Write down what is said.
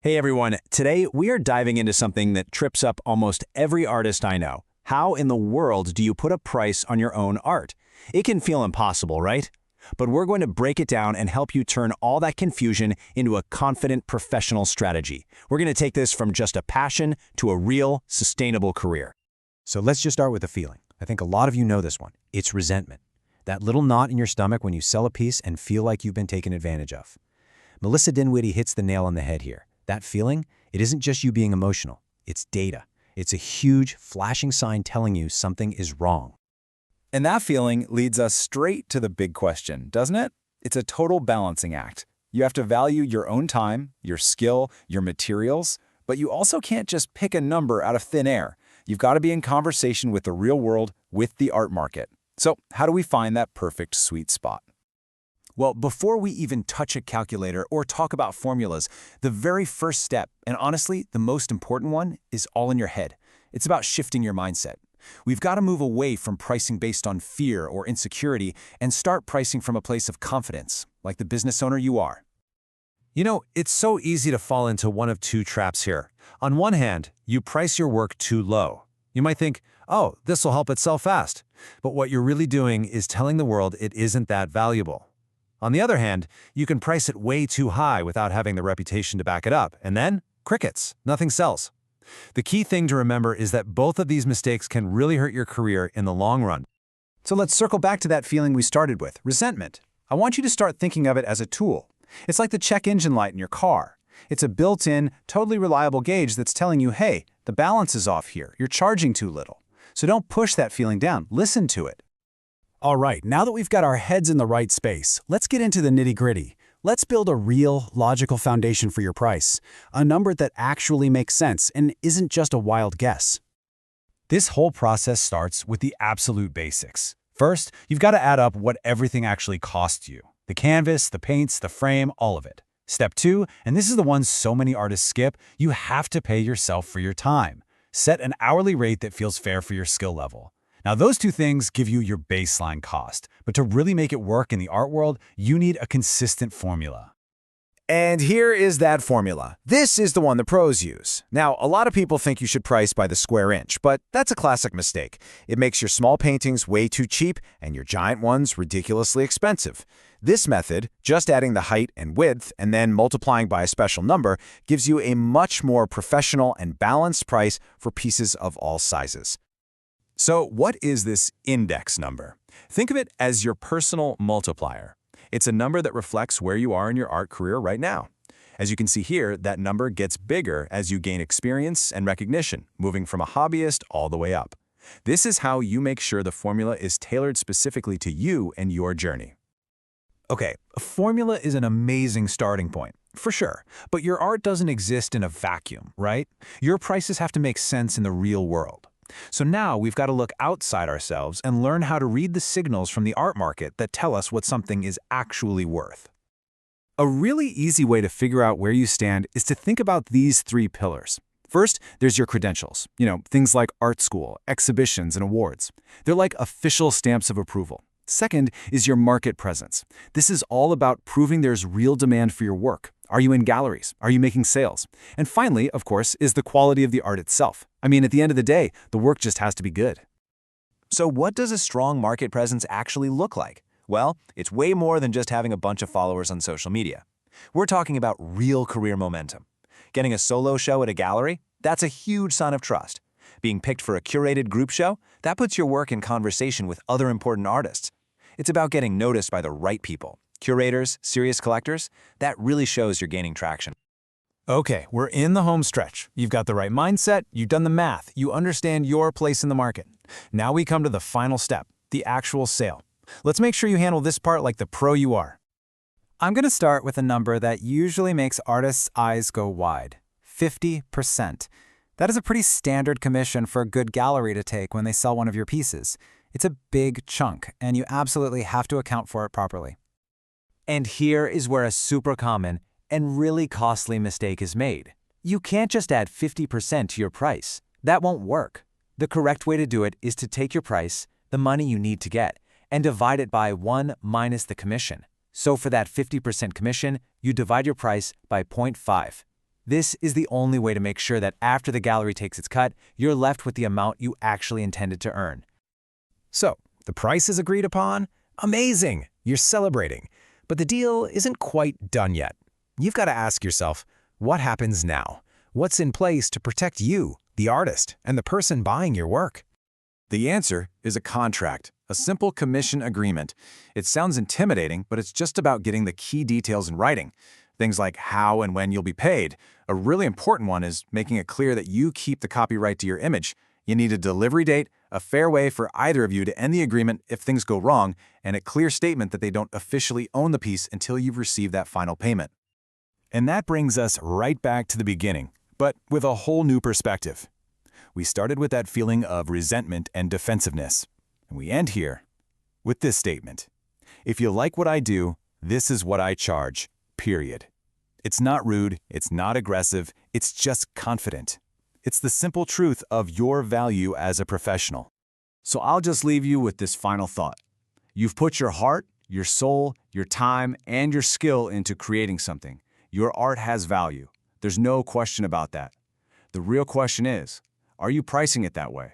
Hey everyone, today we are diving into something that trips up almost every artist I know. How in the world do you put a price on your own art? It can feel impossible, right? But we're going to break it down and help you turn all that confusion into a confident professional strategy. We're going to take this from just a passion to a real, sustainable career. So let's just start with a feeling. I think a lot of you know this one. It's resentment. That little knot in your stomach when you sell a piece and feel like you've been taken advantage of. Melissa Dinwiddie hits the nail on the head here. That feeling, it isn't just you being emotional. It's data. It's a huge, flashing sign telling you something is wrong. And that feeling leads us straight to the big question, doesn't it? It's a total balancing act. You have to value your own time, your skill, your materials, but you also can't just pick a number out of thin air. You've got to be in conversation with the real world, with the art market. So how do we find that perfect sweet spot? Well, before we even touch a calculator or talk about formulas, the very first step, and honestly, the most important one, is all in your head. It's about shifting your mindset. We've got to move away from pricing based on fear or insecurity and start pricing from a place of confidence, like the business owner you are. You know, it's so easy to fall into one of two traps here. On one hand, you price your work too low. You might think, oh, this will help it sell fast. But what you're really doing is telling the world it isn't that valuable. On the other hand, you can price it way too high without having the reputation to back it up, and then, crickets, nothing sells. The key thing to remember is that both of these mistakes can really hurt your career in the long run. So let's circle back to that feeling we started with, resentment. I want you to start thinking of it as a tool. It's like the check engine light in your car. It's a built-in, totally reliable gauge that's telling you, hey, the balance is off here, you're charging too little. So don't push that feeling down, listen to it. All right, now that we've got our heads in the right space, let's get into the nitty-gritty. Let's build a real, logical foundation for your price, a number that actually makes sense and isn't just a wild guess. This whole process starts with the absolute basics. First, you've got to add up what everything actually costs you. The canvas, the paints, the frame, all of it. Step 2, and this is the one so many artists skip, you have to pay yourself for your time. Set an hourly rate that feels fair for your skill level. Now, those two things give you your baseline cost, but to really make it work in the art world, you need a consistent formula. And here is that formula. This is the one the pros use. Now, a lot of people think you should price by the square inch, but that's a classic mistake. It makes your small paintings way too cheap and your giant ones ridiculously expensive. This method, just adding the height and width and then multiplying by a special number, gives you a much more professional and balanced price for pieces of all sizes. So what is this index number? Think of it as your personal multiplier. It's a number that reflects where you are in your art career right now. As you can see here, that number gets bigger as you gain experience and recognition, moving from a hobbyist all the way up. This is how you make sure the formula is tailored specifically to you and your journey. Okay, a formula is an amazing starting point, for sure, but your art doesn't exist in a vacuum, right? Your prices have to make sense in the real world. So now we've got to look outside ourselves and learn how to read the signals from the art market that tell us what something is actually worth. A really easy way to figure out where you stand is to think about these three pillars. First, there's your credentials. Things like art school, exhibitions, and awards. They're like official stamps of approval. Second is your market presence. This is all about proving there's real demand for your work. Are you in galleries? Are you making sales? And finally, of course, is the quality of the art itself. I mean, at the end of the day, the work just has to be good. So what does a strong market presence actually look like? Well, it's way more than just having a bunch of followers on social media. We're talking about real career momentum. Getting a solo show at a gallery? That's a huge sign of trust. Being picked for a curated group show? That puts your work in conversation with other important artists. It's about getting noticed by the right people. Curators, serious collectors, that really shows you're gaining traction. Okay, we're in the home stretch. You've got the right mindset, you've done the math, you understand your place in the market. Now we come to the final step, the actual sale. Let's make sure you handle this part like the pro you are. I'm going to start with a number that usually makes artists' eyes go wide. 50%. That is a pretty standard commission for a good gallery to take when they sell one of your pieces. It's a big chunk, and you absolutely have to account for it properly. And here is where a super common and really costly mistake is made. You can't just add 50% to your price. That won't work. The correct way to do it is to take your price, the money you need to get, and divide it by 1 minus the commission. So for that 50% commission, you divide your price by 0.5. This is the only way to make sure that after the gallery takes its cut, you're left with the amount you actually intended to earn. So, the price is agreed upon? Amazing! You're celebrating. But the deal isn't quite done yet. You've got to ask yourself, what happens now? What's in place to protect you, the artist, and the person buying your work? The answer is a contract, a simple commission agreement. It sounds intimidating, but it's just about getting the key details in writing. Things like how and when you'll be paid. A really important one is making it clear that you keep the copyright to your image. You need a delivery date, a fair way for either of you to end the agreement if things go wrong, and a clear statement that they don't officially own the piece until you've received that final payment. And that brings us right back to the beginning, but with a whole new perspective. We started with that feeling of resentment and defensiveness, and we end here with this statement. If you like what I do, this is what I charge, period. It's not rude, it's not aggressive, it's just confident. It's the simple truth of your value as a professional. So I'll just leave you with this final thought. You've put your heart, your soul, your time, and your skill into creating something. Your art has value. There's no question about that. The real question is, are you pricing it that way?